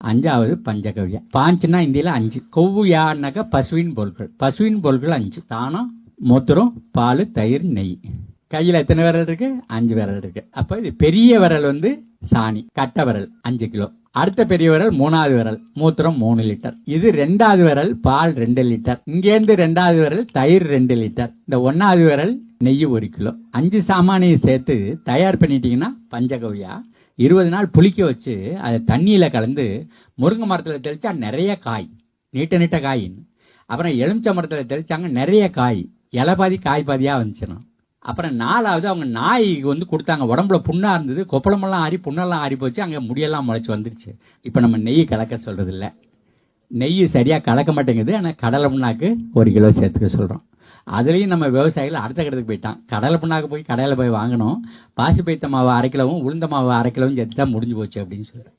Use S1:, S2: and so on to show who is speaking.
S1: அஞ்சாவது பஞ்சகவ்யா. பாஞ்சுன்னா இந்தியில 5. கொவ்வுயான்னாக்கா பசுவின் பொருட்கள். பசுவின் பொருட்கள் 5: தானம், மூத்திரம், பால், தயிர், நெய். கையில எத்தனை விரல் இருக்கு? 5 விரல் இருக்கு. அப்ப இது பெரிய விரல் சாணி, கட்ட விரல் 5 கிலோ. அடுத்த பெரிய விரல் 3வது விரல், மூத்திரம் 3 லிட்டர். இது 2வது விரல், பால் 2 லிட்டர். இங்கேருந்து 2வது விரல், தயிர் 2 லிட்டர். இந்த 1வது விரல், நெய் 1 கிலோ. 5 சாமானையும் சேர்த்து தயார் பண்ணிட்டீங்கன்னா பஞ்சகவ்யா. 20 நாள் புளிக்க வச்சு அதை தண்ணியில கலந்து முருங்கை மரத்துல தெளிச்சா நிறைய காய், நீட்ட நீட்ட காய். அப்புறம் எலுமிச்சை மரத்துல தெளிச்சாங்க, நிறைய காய், இலை பாதி காய் பாதியா வந்துச்சுன்னா. அப்புறம் 4வது அவங்க நாய்க்கு கொடுத்தாங்க. உடம்புல புண்ணா இருந்தது, கொப்பளமெல்லாம் ஆறி புண்ணெல்லாம் ஆறி போச்சு, அங்க முடியெல்லாம் முளைச்சு வந்துருச்சு. இப்ப நம்ம நெய் கலக்க சொல்றது இல்ல, நெய் சரியா கலக்க மாட்டேங்குது. ஆனா கடலை புண்ணாக்கு 1 கிலோ சேர்த்துக்க சொல்றோம். அதுலயும் நம்ம விவசாயிகள் அடுத்த கட்டத்துக்கு போயிட்டான். கடலை புண்ணாக்கு போய் கடையில போய் வாங்கணும், பாசி பைத்த மாவு 1/2 கிலோவும் உளுந்த மாவு 1/2 கிலோவும் சேர்த்துட்டா முடிஞ்சு போச்சு அப்படின்னு சொல்றேன்.